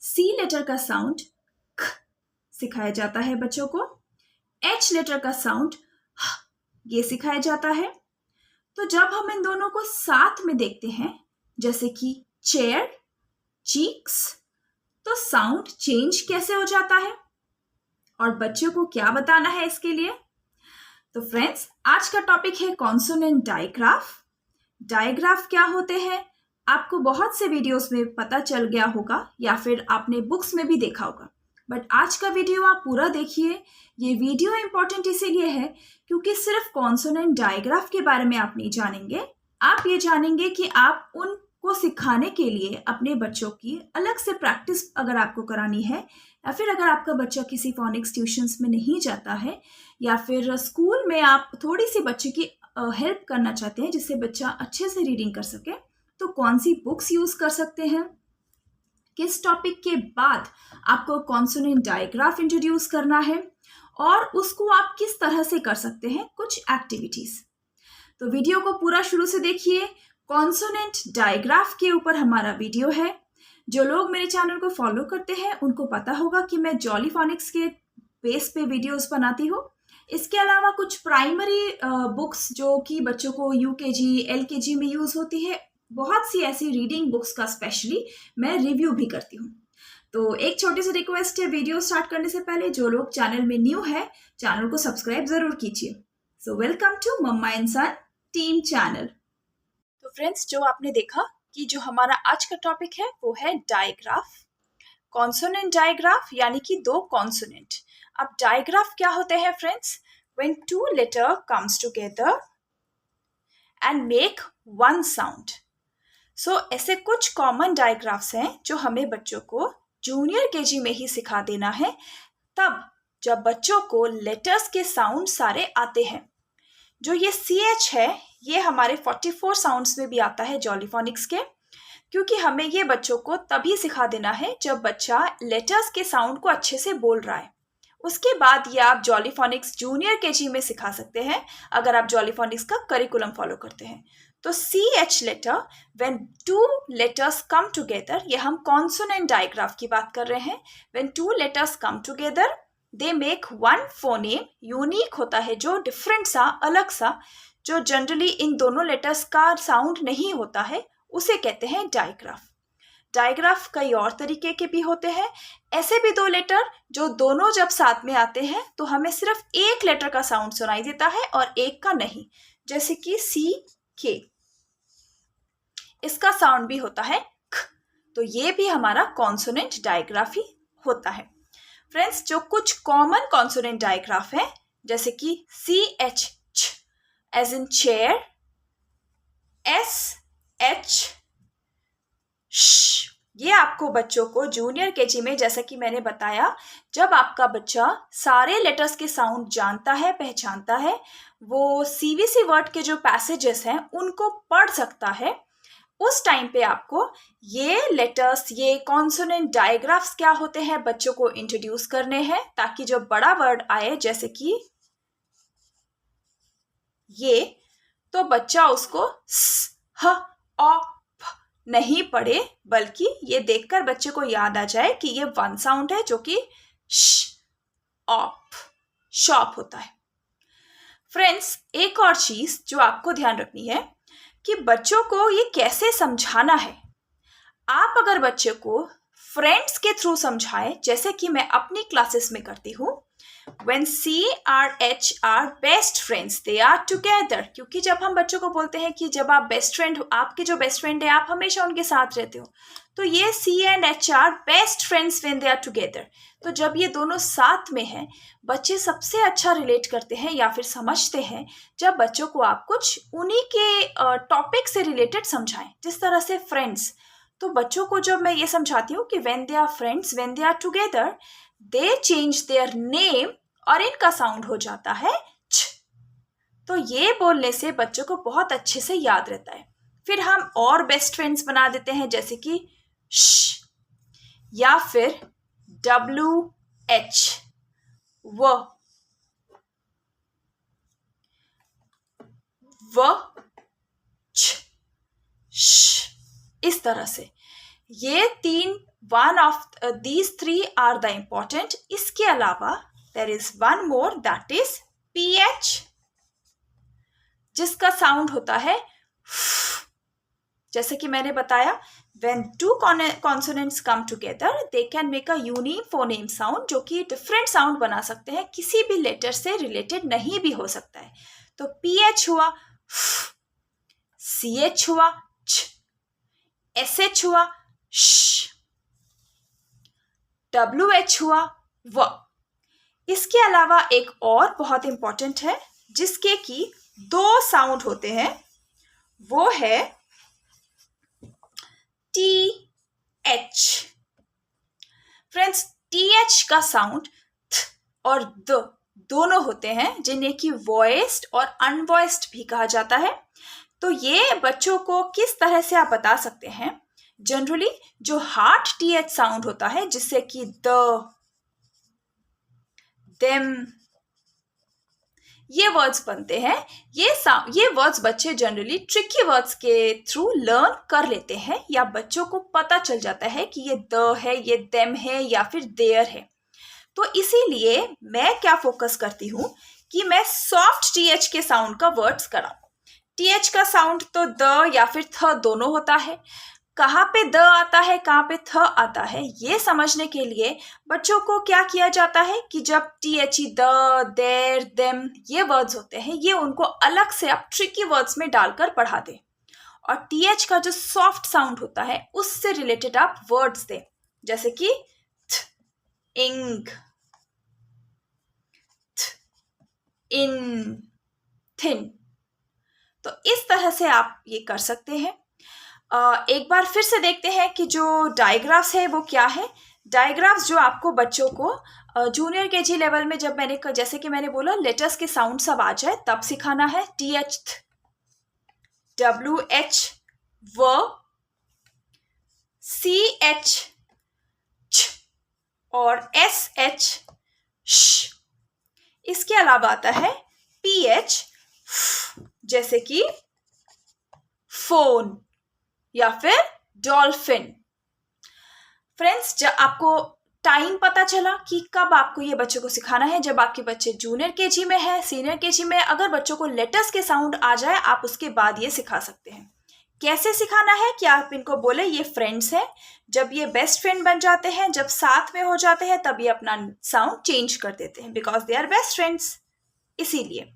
सी letter का sound ख सिखाया जाता है बच्चों को। एच लेटर का साउंड ह ये सिखाया जाता है। तो जब हम इन दोनों को साथ में देखते हैं, जैसे कि चेयर, चीक्स, तो साउंड चेंज कैसे हो जाता है और बच्चों को क्या बताना है इसके लिए। तो फ्रेंड्स, आज का टॉपिक है कॉन्सोनेंट डायग्राफ। डायग्राफ क्या होते हैं आपको बहुत से वीडियोस में पता चल गया होगा या फिर आपने बुक्स में भी देखा होगा, बट आज का वीडियो आप पूरा देखिए। ये वीडियो इंपॉर्टेंट इसीलिए है क्योंकि सिर्फ कॉन्सोनेंट डायग्राफ के बारे में आप नहीं जानेंगे, आप ये जानेंगे कि आप उनको सिखाने के लिए अपने बच्चों की अलग से प्रैक्टिस अगर आपको करानी है, या फिर अगर आपका बच्चा किसी फोनिक्स ट्यूशंस में नहीं जाता है, या फिर स्कूल में आप थोड़ी सी बच्चे की हेल्प करना चाहते हैं जिससे बच्चा अच्छे से रीडिंग कर सके, तो कौन सी बुक्स यूज कर सकते हैं, किस टॉपिक के बाद आपको कॉन्सोनेंट डायग्राफ इंट्रोड्यूस करना है और उसको आप किस तरह से कर सकते हैं कुछ एक्टिविटीज। तो वीडियो को पूरा शुरू से देखिए। कॉन्सोनेंट डायग्राफ के ऊपर हमारा वीडियो है। जो लोग मेरे चैनल को फॉलो करते हैं उनको पता होगा कि मैं जॉली फोनिक्स के बेस पे वीडियोस बनाती हूँ। इसके अलावा कुछ प्राइमरी बुक्स जो कि बच्चों को यूकेजी, एलकेजी में यूज होती है, बहुत सी ऐसी रीडिंग बुक्स का स्पेशली मैं रिव्यू भी करती हूँ। तो एक छोटी सी रिक्वेस्ट है, वीडियो स्टार्ट करने से पहले जो लोग चैनल में न्यू है, चैनल को सब्सक्राइब जरूर कीजिए। सो वेलकम टू मम्मा इंसान टीम चैनल। तो फ्रेंड्स, जो आपने देखा कि जो हमारा आज का टॉपिक है वो है डायग्राफ, कॉन्सोनेंट डायग्राफ, यानी कि दो कॉन्सोनेंट। अब डायग्राफ क्या होते हैं friends? When two letter comes together and make one sound. So ऐसे कुछ कॉमन डायग्राफ्स हैं जो हमें बच्चों को जूनियर केजी में ही सिखा देना है, तब जब बच्चों को लेटर्स के साउंड सारे आते हैं। जो ये CH है ये हमारे 44 साउंड्स में भी आता है जॉली फोनिक्स के, क्योंकि हमें ये बच्चों को तभी सिखा देना है जब बच्चा लेटर्स के साउंड को अच्छे से बोल रहा है। उसके बाद ये आप जॉली फोनिक्स जूनियर केजी में सिखा सकते हैं अगर आप जॉली फोनिक्स का करिकुलम फॉलो करते हैं। तो CH letter, when two letters come together, ये हम कॉन्सोनेंट डायग्राफ की बात कर रहे हैं। When two letters come together they make one phoneme, unique होता है जो डिफरेंट सा, अलग सा, जो जनरली इन दोनों लेटर्स का साउंड नहीं होता है, उसे कहते हैं डायग्राफ। डायग्राफ कई और तरीके के भी होते हैं। ऐसे भी दो लेटर जो दोनों जब साथ में आते हैं तो हमें सिर्फ एक लेटर का साउंड सुनाई देता है और एक का नहीं, जैसे कि CK, इसका साउंड भी होता है ख। तो ये भी हमारा कॉन्सोनेंट डायग्राफ ही होता है। फ्रेंड्स, जो कुछ कॉमन कॉन्सोनेंट डायग्राफ है जैसे कि CH as in chair, SH ये आपको बच्चों को जूनियर केजी में, जैसा कि मैंने बताया, जब आपका बच्चा सारे लेटर्स के साउंड जानता है, पहचानता है, वो CVC वर्ड के जो पैसेजेस हैं उनको पढ़ सकता है, उस टाइम पे आपको ये लेटर्स, ये कॉन्सोनेंट डायग्राफ्स क्या होते हैं बच्चों को इंट्रोड्यूस करने हैं, ताकि जो बड़ा वर्ड आए जैसे कि ये, तो बच्चा उसको स, ह, औ, फ नहीं पढ़े, बल्कि ये देखकर बच्चे को याद आ जाए कि ये वन साउंड है जो कि श, ऑप, शॉप होता है। फ्रेंड्स, एक और चीज जो आपको ध्यान रखनी है कि बच्चों को ये कैसे समझाना है। आप अगर बच्चे को फ्रेंड्स के थ्रू समझाएं, जैसे कि मैं अपनी क्लासेस में करती हूँ, when CRH are best friends, they are together, क्योंकि जब हम बच्चों को बोलते हैं कि जब आप बेस्ट फ्रेंड, आपके जो बेस्ट फ्रेंड है आप हमेशा उनके साथ रहते हो, तो ये C and H are best friends when they are together। तो जब ये दोनों साथ में हैं, बच्चे सबसे अच्छा रिलेट करते हैं या फिर समझते हैं जब बच्चों को आप कुछ उन्हीं के टॉपिक से रिलेटेड समझाएं, जिस तरह से फ्रेंड्स। तो बच्चों को जब मैं ये समझाती हूँ कि when they are friends, when they are together, they change their name, और इनका साउंड हो जाता है छ। तो ये बोलने से बच्चों को बहुत अच्छे से याद रहता है। फिर हम और बेस्ट फ्रेंड्स बना देते हैं, जैसे कि श या फिर WH, व छ, श, इस तरह से। ये तीन, one of these three are the important. इसके अलावा there is one more, that is PH, जिसका साउंड होता है जैसे कि मैंने बताया, when two consonants come together they can make a unique phoneme sound, जो कि डिफरेंट साउंड बना सकते हैं, किसी भी लेटर से रिलेटेड नहीं भी हो सकता है. तो PH हुआ CH हुआ च, SH हुआ श, WH हुआ व. इसके अलावा एक और बहुत इंपॉर्टेंट है जिसके की दो साउंड होते हैं, वो है TH. फ्रेंड्स, TH का साउंड थ और द दोनों होते हैं, जिन्हें कि वॉइस्ड और अनवॉइस्ड भी कहा जाता है. तो ये बच्चों को किस तरह से आप बता सकते हैं. जनरली जो हार्ड TH साउंड होता है, जिससे कि द, देम, ये वर्ड्स बनते हैं, ये वर्ड्स बच्चे जनरली ट्रिकी वर्ड्स के थ्रू लर्न कर लेते हैं, या बच्चों को पता चल जाता है कि ये द है, ये देम है, या फिर देयर है. तो इसीलिए मैं क्या फोकस करती हूँ कि मैं सॉफ्ट TH के साउंड का वर्ड्स कराऊं. TH का साउंड तो द या फिर थ दोनों होता है. कहाँ पे द आता है, कहाँ पे थ आता है, ये समझने के लिए बच्चों को क्या किया जाता है कि जब TH, द, देर, देम ये वर्ड्स होते हैं, ये उनको अलग से आप ट्रिकी वर्ड्स में डालकर पढ़ा दें. और TH का जो सॉफ्ट साउंड होता है उससे रिलेटेड आप वर्ड्स दें, जैसे कि थ, इंग, थ, इन, थिन. तो इस तरह से आप ये कर सकते हैं. एक बार फिर से देखते हैं कि जो डायग्राफ्स है वो क्या है. डायग्राफ्स जो आपको बच्चों को जूनियर KG लेवल में, जब मैंने जैसे कि मैंने बोला लेटर्स के साउंड सब आ जाए तब सिखाना है. TH थ, WH व, CH छ और SH श. इसके अलावा आता है PH फ, जैसे कि फोन या फिर डॉल्फिन. फ्रेंड्स, जब आपको टाइम पता चला कि कब आपको ये बच्चों को सिखाना है, जब आपके बच्चे जूनियर KG में है, सीनियर KG में, अगर बच्चों को लेटर्स के साउंड आ जाए आप उसके बाद ये सिखा सकते हैं. कैसे सिखाना है कि आप इनको बोले ये फ्रेंड्स हैं, जब ये बेस्ट फ्रेंड बन जाते हैं, जब साथ में हो जाते हैं, तब ये अपना साउंड चेंज कर देते हैं, because they are best friends. इसीलिए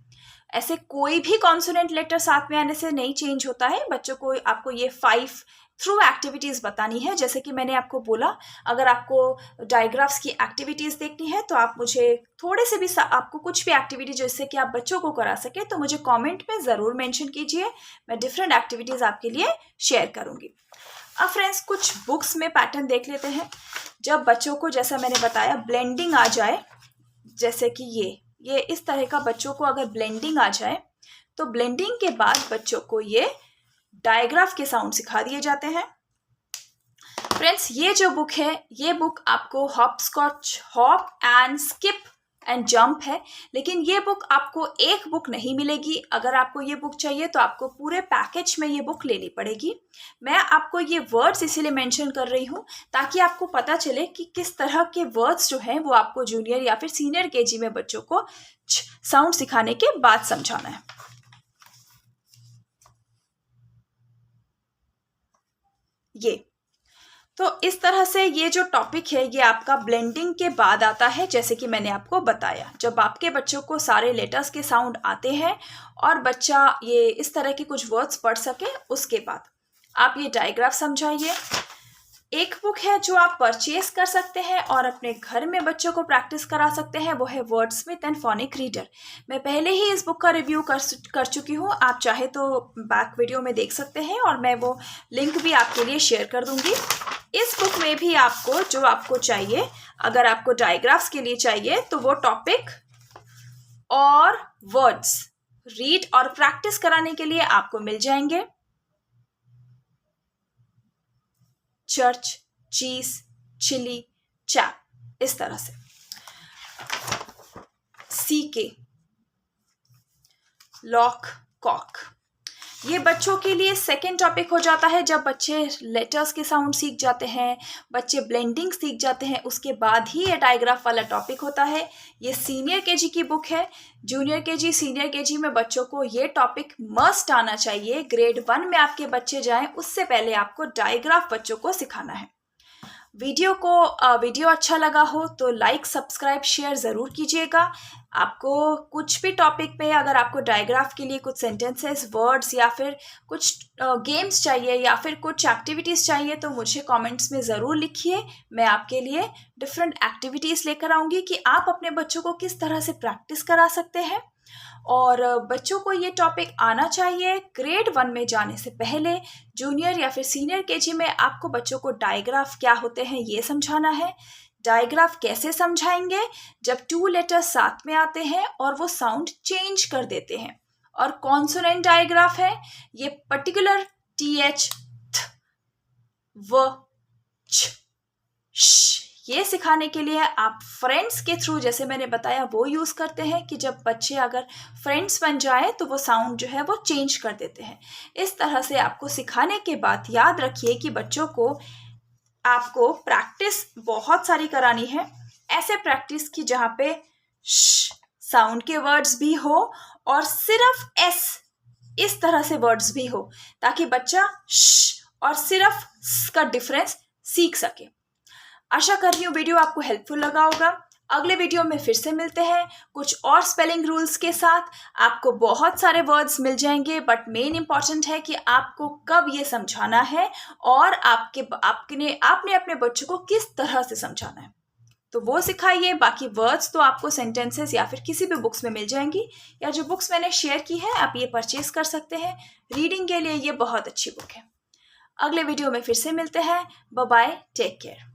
ऐसे कोई भी कॉन्सोनेंट लेटर साथ में आने से नहीं चेंज होता है. बच्चों को आपको ये 5 थ्रू एक्टिविटीज़ बतानी है. जैसे कि मैंने आपको बोला, अगर आपको डायग्राफ्स की एक्टिविटीज़ देखनी है तो आप मुझे थोड़े से भी, आपको कुछ भी एक्टिविटी जिससे कि आप बच्चों को करा सके तो मुझे कमेंट में ज़रूर मेंशन कीजिए. मैं डिफरेंट एक्टिविटीज़ आपके लिए शेयर करूँगी. अब फ्रेंड्स, कुछ बुक्स में पैटर्न देख लेते हैं. जब बच्चों को, जैसा मैंने बताया, ब्लेंडिंग आ जाए, जैसे कि ये इस तरह का बच्चों को अगर ब्लेंडिंग आ जाए, तो ब्लेंडिंग के बाद बच्चों को ये डायग्राफ के साउंड सिखा दिए जाते हैं. फ्रेंड्स, ये जो बुक है, ये बुक आपको hop and skip and jump है, लेकिन ये बुक आपको एक बुक नहीं मिलेगी. अगर आपको ये बुक चाहिए तो आपको पूरे पैकेज में ये बुक लेनी पड़ेगी. मैं आपको ये वर्ड्स इसीलिए मेंशन कर रही हूँ ताकि आपको पता चले कि किस तरह के वर्ड्स जो हैं वो आपको जूनियर या फिर सीनियर KG में बच्चों को साउंड सिखाने के बाद समझाना है. ये तो इस तरह से ये जो टॉपिक है ये आपका ब्लेंडिंग के बाद आता है. जैसे कि मैंने आपको बताया, जब आपके बच्चों को सारे लेटर्स के साउंड आते हैं और बच्चा ये इस तरह के कुछ वर्ड्स पढ़ सके, उसके बाद आप ये डायग्राफ समझाइए. एक बुक है जो आप परचेज कर सकते हैं और अपने घर में बच्चों को प्रैक्टिस करा सकते हैं, वो है वर्डस्मिथ एंड फोनिक रीडर. मैं पहले ही इस बुक का रिव्यू कर चुकी हूँ. आप चाहे तो बैक वीडियो में देख सकते हैं और मैं वो लिंक भी आपके लिए शेयर कर दूंगी. इस बुक में भी आपको जो आपको चाहिए, अगर आपको डायग्राफ्स के लिए चाहिए तो वो टॉपिक और वर्ड्स रीड और प्रैक्टिस कराने के लिए आपको मिल जाएंगे. चर्च, चीज, चिली, चैप, इस तरह से. CK, lock, cock. ये बच्चों के लिए सेकेंड टॉपिक हो जाता है। जब बच्चे लेटर्स के साउंड सीख जाते हैं, बच्चे ब्लेंडिंग सीख जाते हैं, उसके बाद ही ये डायग्राफ वाला टॉपिक होता है। ये सीनियर केजी की बुक है। जूनियर केजी, सीनियर केजी में बच्चों को ये टॉपिक मस्ट आना चाहिए। ग्रेड 1 में आपके बच्चे जाएं उससे पहले आपको डायग्राफ बच्चों को सिखाना है। वीडियो अच्छा लगा हो तो लाइक, सब्सक्राइब, शेयर ज़रूर कीजिएगा। आपको कुछ भी टॉपिक पे अगर आपको डायग्राफ के लिए कुछ सेंटेंसेस, वर्ड्स या फिर कुछ गेम्स चाहिए या फिर कुछ एक्टिविटीज़ चाहिए तो मुझे कमेंट्स में ज़रूर लिखिए। मैं आपके लिए डिफरेंट एक्टिविटीज़ लेकर आऊँगी कि आप अपने बच्चों को किस तरह से प्रैक्टिस करा सकते हैं। और बच्चों को ये टॉपिक आना चाहिए। ग्रेड 1 में जाने से पहले जूनियर या फिर सीनियर केजी में आपको बच्चों को डायग्राफ क्या होते हैं ये समझाना है। डायग्राफ कैसे समझाएंगे? जब 2 लेटर्स साथ में आते हैं और वो साउंड चेंज कर देते हैं। और कॉन्सोनेंट डायग्राफ है, ये पर्टिकुलर TH, थ, व, छ, श ये सिखाने के लिए आप फ्रेंड्स के थ्रू, जैसे मैंने बताया, वो यूज़ करते हैं कि जब बच्चे अगर फ्रेंड्स बन जाए तो वो साउंड जो है वो चेंज कर देते हैं। इस तरह से आपको सिखाने के बाद याद रखिए कि बच्चों को आपको प्रैक्टिस बहुत सारी करानी है। ऐसे प्रैक्टिस की जहाँ पे श साउंड के वर्ड्स भी हो और सिर्फ S इस तरह से वर्ड्स भी हो, ताकि बच्चा श और सिर्फ स का डिफरेंस सीख सके। आशा कर रही हूँ वीडियो आपको हेल्पफुल लगा होगा। अगले वीडियो में फिर से मिलते हैं कुछ और स्पेलिंग रूल्स के साथ। आपको बहुत सारे वर्ड्स मिल जाएंगे, बट मेन इंपॉर्टेंट है कि आपको कब ये समझाना है और आपने अपने बच्चों को किस तरह से समझाना है, तो वो सिखाइए। बाकी वर्ड्स तो आपको सेंटेंसेस या फिर किसी भी बुक्स में मिल जाएंगी, या जो बुक्स मैंने शेयर की है आप ये परचेज कर सकते हैं। रीडिंग के लिए ये बहुत अच्छी बुक है। अगले वीडियो में फिर से मिलते हैं। Bye bye, take care.